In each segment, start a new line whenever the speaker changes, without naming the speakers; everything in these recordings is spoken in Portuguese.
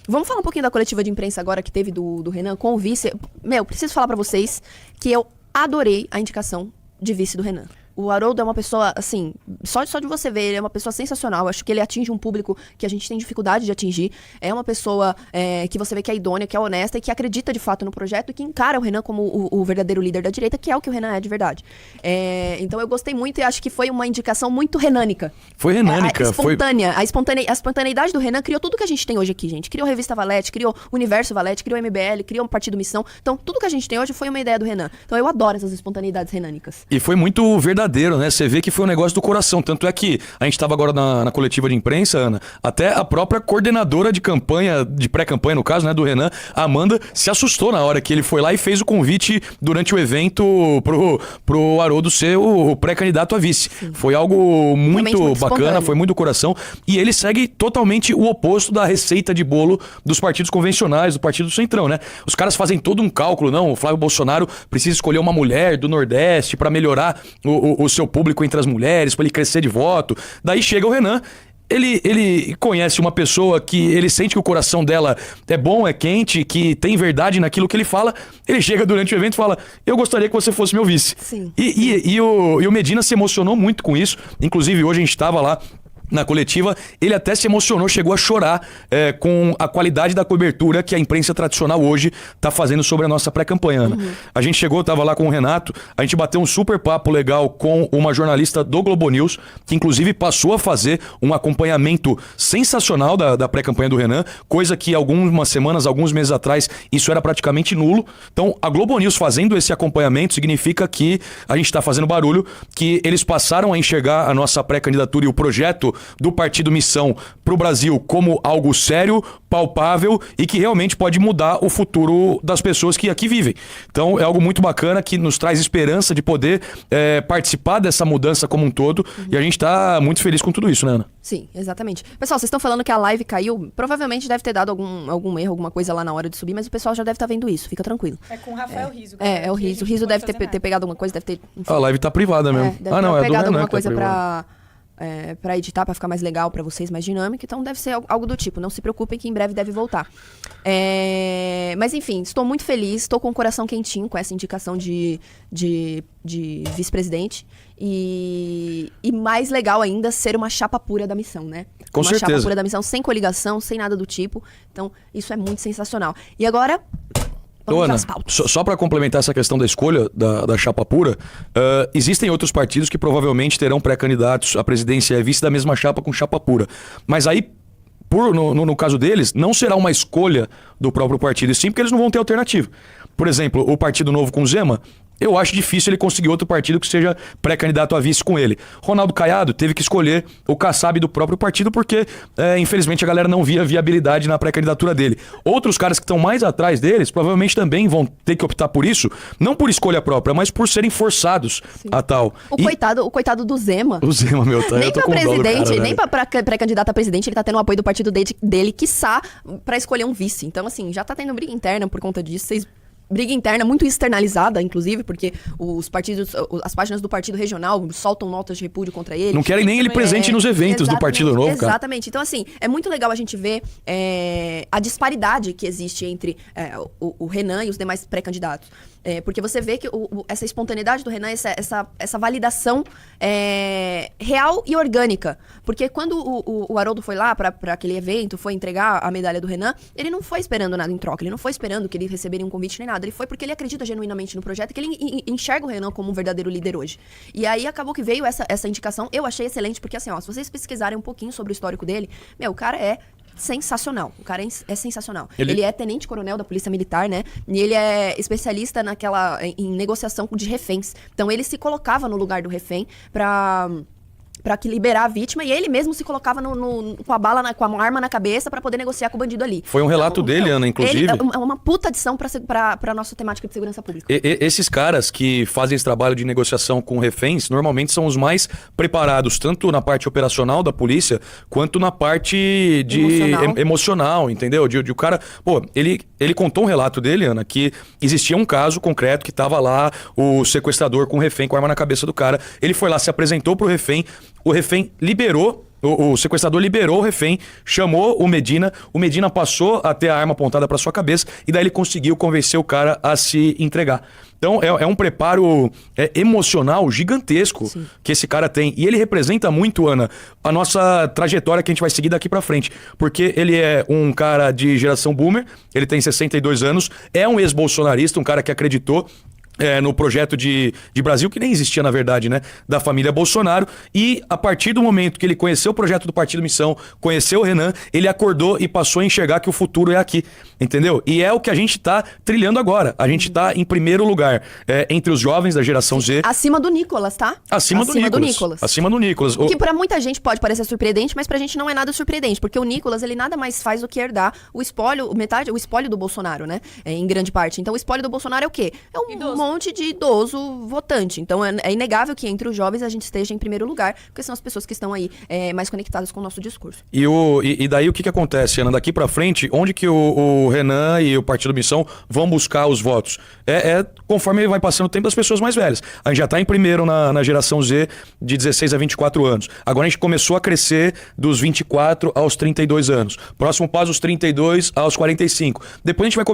Vamos falar um pouquinho da coletiva de imprensa agora que teve do Renan com o vice. Preciso falar pra vocês que eu adorei a indicação de vice do Renan. O Haroldo é uma pessoa, assim, só de você ver, ele é uma pessoa sensacional. Acho que ele atinge um público que a gente tem dificuldade de atingir. É uma pessoa que você vê que é idônea, que é honesta e que acredita de fato no projeto e que encara o Renan como o verdadeiro líder da direita, que é o que o Renan é de verdade. Então eu gostei muito e acho que foi uma indicação muito renânica.
Foi renânica.
Espontânea. A espontaneidade do Renan criou tudo que a gente tem hoje aqui, gente. Criou a Revista Valete, criou o Universo Valete, criou o MBL, criou o Partido Missão. Então tudo que a gente tem hoje foi uma ideia do Renan. Então eu adoro essas espontaneidades renânicas.
E foi muito verdadeiro, né? Você vê que foi um negócio do coração. Tanto é que a gente estava agora na coletiva de imprensa, Ana, até a própria coordenadora de campanha, de pré-campanha no caso, né, do Renan, a Amanda, se assustou na hora que ele foi lá e fez o convite durante o evento pro Haroldo ser o pré-candidato a vice. Sim. Foi algo muito bacana, foi muito do coração. E ele segue totalmente o oposto da receita de bolo dos partidos convencionais, do Partido Centrão, né? Os caras fazem todo um cálculo, não, o Flávio Bolsonaro precisa escolher uma mulher do Nordeste para melhorar o seu público entre as mulheres, para ele crescer de voto. Daí chega o Renan, ele conhece uma pessoa que ele sente que o coração dela é bom, é quente, que tem verdade naquilo que ele fala. Ele chega durante o evento e fala: eu gostaria que você fosse meu vice.
Sim.
E o Medina se emocionou muito com isso. Inclusive hoje a gente estava lá na coletiva, ele até se emocionou, chegou a chorar com a qualidade da cobertura que a imprensa tradicional hoje está fazendo sobre a nossa pré-campanha, Ana. A gente chegou, estava lá com o Renato, a gente bateu um super papo legal com uma jornalista do Globo News, que inclusive passou a fazer um acompanhamento sensacional da pré-campanha do Renan, coisa que algumas semanas, alguns meses atrás, isso era praticamente nulo. Então, a Globo News fazendo esse acompanhamento significa que a gente está fazendo barulho, que eles passaram a enxergar a nossa pré-candidatura e o projeto do Partido Missão para o Brasil como algo sério, palpável e que realmente pode mudar o futuro das pessoas que aqui vivem. Então é algo muito bacana que nos traz esperança de poder participar dessa mudança como um todo e a gente está muito feliz com tudo isso, né, Ana?
Sim, exatamente. Pessoal, vocês estão falando que a live caiu, provavelmente deve ter dado algum erro, alguma coisa lá na hora de subir, mas o pessoal já deve estar vendo isso, fica tranquilo.
É com o Rafael Riso.
É o Riso. O Riso deve ter pegado alguma coisa, deve ter... Enfim.
A live tá privada mesmo.
Deve ter pegado alguma coisa pra editar, pra ficar mais legal pra vocês, mais dinâmico. Então deve ser algo do tipo. Não se preocupem que em breve deve voltar. Mas enfim, estou muito feliz. Estou com o coração quentinho com essa indicação de vice-presidente. E mais legal ainda ser uma chapa pura da missão, né?
Com certeza.
Uma chapa pura da missão, sem coligação, sem nada do tipo. Então isso é muito sensacional. E agora...
Ana, só para complementar essa questão da escolha da chapa pura, existem outros partidos que provavelmente terão pré-candidatos à presidência e vice da mesma chapa com chapa pura. Mas aí, no caso deles, não será uma escolha do próprio partido, e sim porque eles não vão ter alternativa. Por exemplo, o Partido Novo com Zema, eu acho difícil ele conseguir outro partido que seja pré-candidato a vice com ele. Ronaldo Caiado teve que escolher o Kassab do próprio partido porque, infelizmente, a galera não via viabilidade na pré-candidatura dele. Outros caras que estão mais atrás deles provavelmente também vão ter que optar por isso, não por escolha própria, mas por serem forçados a tal.
O coitado do Zema.
O Zema,
nem pra presidente, nem pra pré-candidato a presidente, ele tá tendo o apoio do partido dele, quiçá, pra escolher um vice. Então, assim, já tá tendo briga interna por conta disso. Briga interna muito externalizada, inclusive, porque as páginas do partido regional soltam notas de repúdio contra ele.
Não querem nem ele presente nos eventos do Partido Novo, cara.
Exatamente. Então, assim, é muito legal a gente ver a disparidade que existe entre o Renan e os demais pré-candidatos. Porque você vê que essa espontaneidade do Renan, essa validação real e orgânica. Porque quando o Haroldo foi lá para aquele evento, foi entregar a medalha do Renan, ele não foi esperando nada em troca, ele não foi esperando que ele receberia um convite nem nada. Ele foi porque ele acredita genuinamente no projeto, que ele enxerga o Renan como um verdadeiro líder hoje. E aí acabou que veio essa indicação, eu achei excelente, porque assim, se vocês pesquisarem um pouquinho sobre o histórico dele, o cara é sensacional. O cara é sensacional. Ele é tenente-coronel da Polícia Militar, né? E ele é especialista em negociação de reféns. Então ele se colocava no lugar do refém pra liberar a vítima, e ele mesmo se colocava com a arma na cabeça pra poder negociar com o bandido ali.
Foi um relato dele, Ana, inclusive.
É uma puta adição pra nossa temática de segurança pública.
Esses caras que fazem esse trabalho de negociação com reféns, normalmente são os mais preparados, tanto na parte operacional da polícia, quanto na parte emocional, entendeu? De o cara... Pô, ele contou um relato dele, Ana, que existia um caso concreto que tava lá o sequestrador com o refém com a arma na cabeça do cara. Ele foi lá, se apresentou pro refém, o refém liberou O sequestrador liberou o refém, chamou o Medina passou a ter a arma apontada para sua cabeça e daí ele conseguiu convencer o cara a se entregar. Então é um preparo emocional gigantesco que esse cara tem. E ele representa muito, Ana, a nossa trajetória que a gente vai seguir daqui pra frente. Porque ele é um cara de geração boomer, ele tem 62 anos, é um ex-bolsonarista, um cara que acreditou no projeto de Brasil, que nem existia na verdade, né? Da família Bolsonaro. E a partir do momento que ele conheceu o projeto do Partido Missão, conheceu o Renan, ele acordou e passou a enxergar que o futuro é aqui, entendeu? E é o que a gente tá trilhando agora. A gente tá em primeiro lugar entre os jovens da geração Z.
Acima do Nicolas, tá?
Acima do Nicolas. Acima do Nicolas.
O que pra muita gente pode parecer surpreendente, mas pra gente não é nada surpreendente, porque o Nicolas, ele nada mais faz do que herdar o espólio do Bolsonaro, né? Em grande parte. Então o espólio do Bolsonaro é o quê? É um monte de idoso votante. Então é inegável que entre os jovens a gente esteja em primeiro lugar, porque são as pessoas que estão aí mais conectadas com o nosso discurso.
E daí o que acontece, Ana? Daqui pra frente, onde que o Renan e o Partido Missão vão buscar os votos? Conforme vai passando o tempo das pessoas mais velhas. A gente já tá em primeiro na geração Z de 16 a 24 anos. Agora a gente começou a crescer dos 24 aos 32 anos. Próximo passo, dos 32 aos 45. Depois a gente vai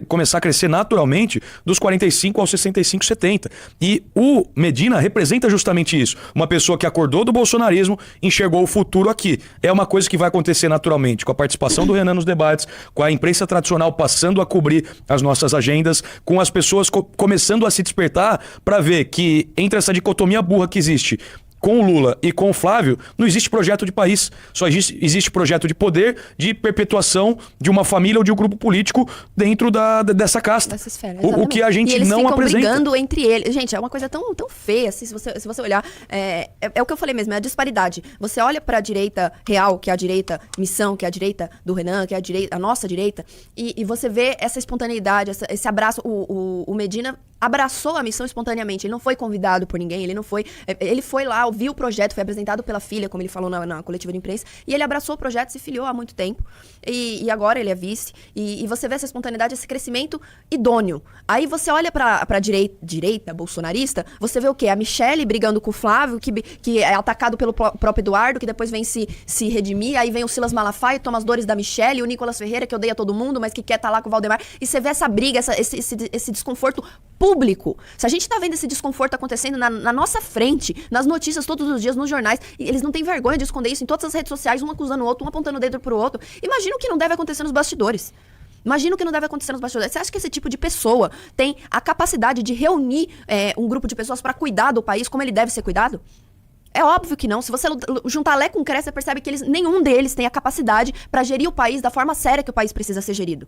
começar a crescer naturalmente dos 45 aos 65, 70. E o Medina representa justamente isso. Uma pessoa que acordou do bolsonarismo, enxergou o futuro aqui. É uma coisa que vai acontecer naturalmente, com a participação do Renan nos debates, com a imprensa tradicional passando a cobrir as nossas agendas, com as pessoas começando a se despertar para ver que entre essa dicotomia burra que existe com o Lula e com o Flávio, não existe projeto de país. Só existe projeto de poder, de perpetuação de uma família ou de um grupo político dentro dessa casta.
Dessa esfera,
o que a gente não apresenta.
Eles ficam brigando entre eles. Gente, é uma coisa tão, tão feia, assim, se você olhar. É o que eu falei mesmo, é a disparidade. Você olha pra direita real, que é a direita missão, que é a direita do Renan, que é a nossa direita, e você vê essa espontaneidade, esse abraço. O Medina abraçou a missão espontaneamente. Ele não foi convidado por ninguém, ele foi lá, viu o projeto, foi apresentado pela filha, como ele falou na coletiva de imprensa, e ele abraçou o projeto, se filiou há muito tempo, e agora ele é vice, e você vê essa espontaneidade, esse crescimento idôneo. Aí você olha pra direita bolsonarista, você vê o quê? A Michelle brigando com o Flávio, que é atacado pelo próprio Eduardo, que depois vem se redimir, aí vem o Silas Malafaia, toma as dores da Michelle, o Nicolas Ferreira, que odeia todo mundo, mas que quer estar lá com o Valdemar, e você vê essa briga, esse desconforto público. Se a gente tá vendo esse desconforto acontecendo na nossa frente, nas notícias todos os dias, nos jornais, e eles não têm vergonha de esconder isso em todas as redes sociais, um acusando o outro, um apontando o dedo pro outro. Imagina o que não deve acontecer nos bastidores. Imagina o que não deve acontecer nos bastidores. Você acha que esse tipo de pessoa tem a capacidade de reunir um grupo de pessoas para cuidar do país como ele deve ser cuidado? É óbvio que não. Se você juntar Lé com Cré, você percebe que nenhum deles tem a capacidade para gerir o país da forma séria que o país precisa ser gerido.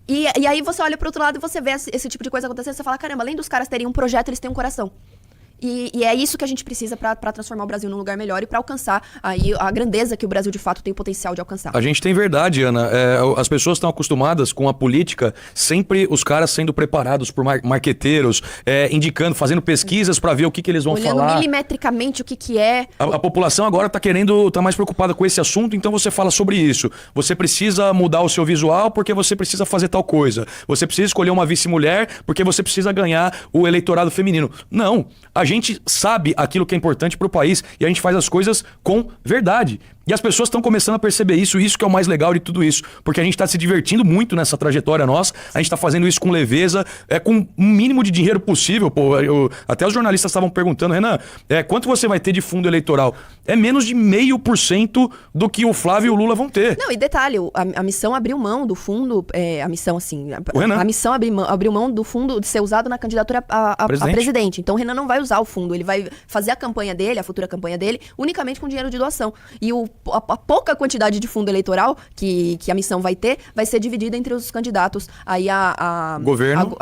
E aí você olha pro outro lado e você vê esse tipo de coisa acontecendo, você fala, caramba, além dos caras terem um projeto, eles têm um coração. E é isso que a gente precisa para transformar o Brasil num lugar melhor e para alcançar aí a grandeza que o Brasil de fato tem o potencial de alcançar.
A gente tem verdade, Ana. As pessoas estão acostumadas com a política, sempre os caras sendo preparados por marqueteiros, indicando, fazendo pesquisas para ver o que eles vão
falar. Olhando milimetricamente o que é.
A população agora tá mais preocupada com esse assunto, então você fala sobre isso. Você precisa mudar o seu visual porque você precisa fazer tal coisa. Você precisa escolher uma vice-mulher porque você precisa ganhar o eleitorado feminino. Não. A gente sabe aquilo que é importante pro país e a gente faz as coisas com verdade. E as pessoas estão começando a perceber isso que é o mais legal de tudo isso. Porque a gente está se divertindo muito nessa trajetória nossa, a gente está fazendo isso com leveza, com o mínimo de dinheiro possível. Pô, até os jornalistas estavam perguntando, Renan, quanto você vai ter de fundo eleitoral? É menos de 0,5% do que o Flávio e o Lula vão ter.
Não, e detalhe, a missão abriu mão do fundo, a missão assim,
a
missão abriu mão do fundo de ser usado na candidatura a presidente. Então o Renan não vai usar o fundo, ele vai fazer a campanha dele, a futura campanha dele, unicamente com dinheiro de doação. E a pouca quantidade de fundo eleitoral que a missão vai ter, vai ser dividida entre os candidatos aí a governo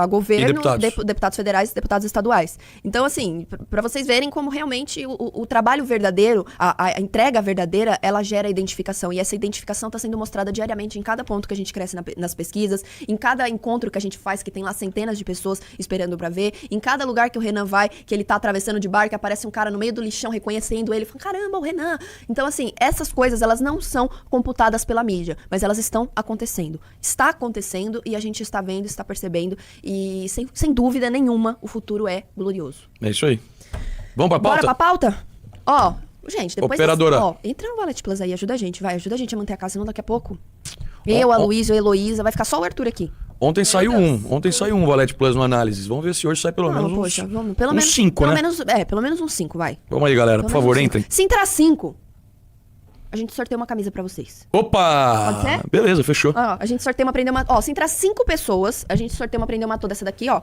deputados federais e deputados estaduais. Então, assim, para vocês verem como realmente o trabalho verdadeiro, a entrega verdadeira, ela gera identificação. E essa identificação está sendo mostrada diariamente em cada ponto que a gente cresce nas pesquisas, em cada encontro que a gente faz, que tem lá centenas de pessoas esperando para ver, em cada lugar que o Renan vai, que ele tá atravessando de barco, aparece um cara no meio do lixão reconhecendo ele, falando, caramba, o Renan. Então, assim, essas coisas, elas não são computadas pela mídia, mas elas estão acontecendo. Está acontecendo e a gente está vendo, está percebendo e sem dúvida nenhuma o futuro é glorioso.
É isso aí. Vamos pra pauta?
Bora pra pauta? Ó, Gente, depois...
Operadora.
Ó, entra no Wallet Plus aí, ajuda a gente, vai. Ajuda a gente a manter a casa, senão daqui a pouco... a Luísa, a Heloísa, vai ficar só o Arthur aqui.
Ontem saiu um Valete Plus no Análise. Vamos ver se hoje sai pelo menos
poxa,
uns
pelo menos
5, né?
Pelo menos uns 5, vai.
Vamos aí, galera, por favor, entrem.
Se entrar 5, a gente sorteia uma camisa pra vocês.
Opa!
Pode ser?
Beleza, fechou.
Ó, a gente sorteia uma Aprender Uma... Ó, se entrar 5 pessoas, a gente sorteia uma Aprender Uma Toda, essa daqui, ó.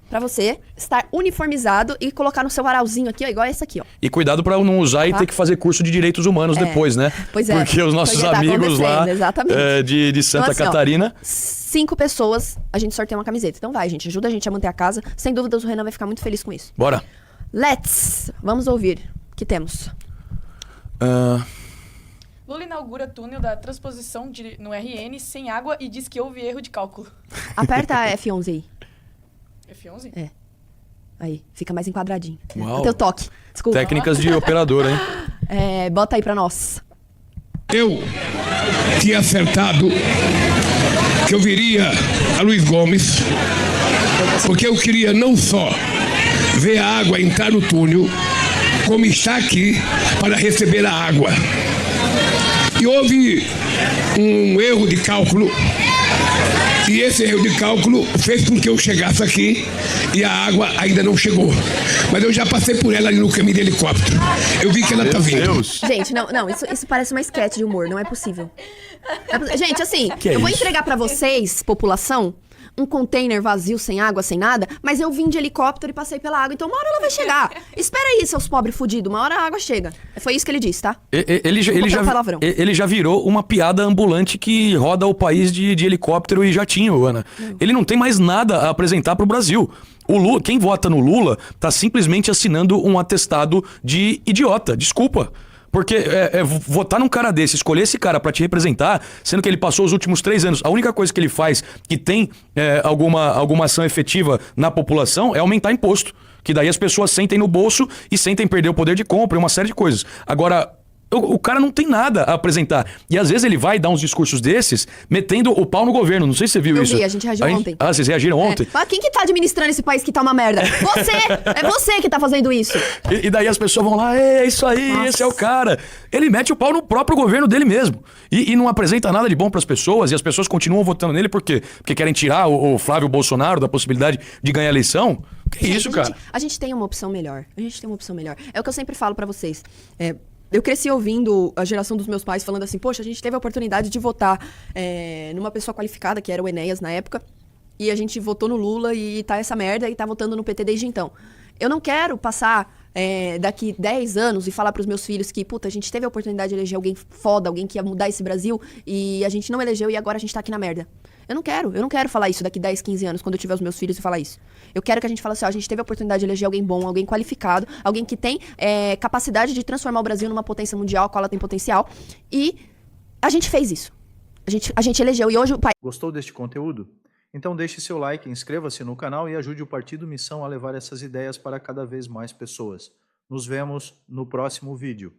Pra você estar uniformizado e colocar no seu varalzinho aqui, ó, igual essa aqui, ó.
E cuidado pra não usar e ter que fazer curso de direitos humanos depois, né?
Pois é.
Porque os nossos amigos lá de Santa Catarina...
5 pessoas, a gente sorteia uma camiseta. Então vai, gente, ajuda a gente a manter a casa. Sem dúvidas, o Renan vai ficar muito feliz com isso.
Bora.
Vamos ouvir. O que temos?
Lula inaugura túnel da transposição no RN sem água e diz que houve erro de cálculo.
Aperta a F11 aí.
F11?
É. Aí, fica mais enquadradinho.
Uau.
O teu toque. Desculpa.
Técnicas de operadora, hein?
Bota aí pra nós.
Eu tinha acertado que eu viria a Luiz Gomes, porque eu queria não só ver a água entrar no túnel, como estar aqui para receber a água. E houve um erro de cálculo, e esse erro de cálculo fez com que eu chegasse aqui e a água ainda não chegou. Mas eu já passei por ela ali no caminho de helicóptero. Eu vi que ela tá vindo.
Deus.
Gente, não, isso parece uma sketch de humor, não é possível. Gente, assim, eu vou entregar pra vocês, população, um container vazio, sem água, sem nada, mas eu vim de helicóptero e passei pela água, então uma hora ela vai chegar. Espera aí, seus pobres fudidos, uma hora a água chega. Foi isso que ele disse, tá?
Ele já virou uma piada ambulante que roda o país de helicóptero e jatinho, Ana. Ele não tem mais nada a apresentar pro Brasil. O Lula, quem vota no Lula tá simplesmente assinando um atestado de idiota. Desculpa. Porque votar num cara desse, escolher esse cara pra te representar, sendo que ele passou os últimos 3 anos, a única coisa que ele faz que tem alguma ação efetiva na população é aumentar imposto. Que daí as pessoas sentem no bolso e sentem perder o poder de compra e uma série de coisas. Agora, o cara não tem nada a apresentar. E às vezes ele vai dar uns discursos desses, metendo o pau no governo. Não sei se você viu isso.
Eu vi, a gente reagiu ontem.
Ah, vocês reagiram ontem?
Mas quem que tá administrando esse país que tá uma merda? Você! É você que tá fazendo isso.
E daí as pessoas vão lá, é isso aí, nossa, esse é o cara. Ele mete o pau no próprio governo dele mesmo. E não apresenta nada de bom pras pessoas. E as pessoas continuam votando nele por quê? Porque querem tirar o Flávio Bolsonaro da possibilidade de ganhar a eleição? Que isso, cara?
A gente tem uma opção melhor. É o que eu sempre falo pra vocês. Eu cresci ouvindo a geração dos meus pais falando assim, poxa, a gente teve a oportunidade de votar numa pessoa qualificada, que era o Enéas na época, e a gente votou no Lula e tá essa merda e tá votando no PT desde então. Eu não quero passar daqui 10 anos e falar pros meus filhos que, puta, a gente teve a oportunidade de eleger alguém foda, alguém que ia mudar esse Brasil, e a gente não elegeu e agora a gente tá aqui na merda. Eu não quero falar isso daqui 10, 15 anos, quando eu tiver os meus filhos e falar isso. Eu quero que a gente fale assim, ó, a gente teve a oportunidade de eleger alguém bom, alguém qualificado, alguém que tem capacidade de transformar o Brasil numa potência mundial, a qual ela tem potencial, e a gente fez isso. A gente elegeu, e hoje o país...
Gostou deste conteúdo? Então deixe seu like, inscreva-se no canal e ajude o Partido Missão a levar essas ideias para cada vez mais pessoas. Nos vemos no próximo vídeo.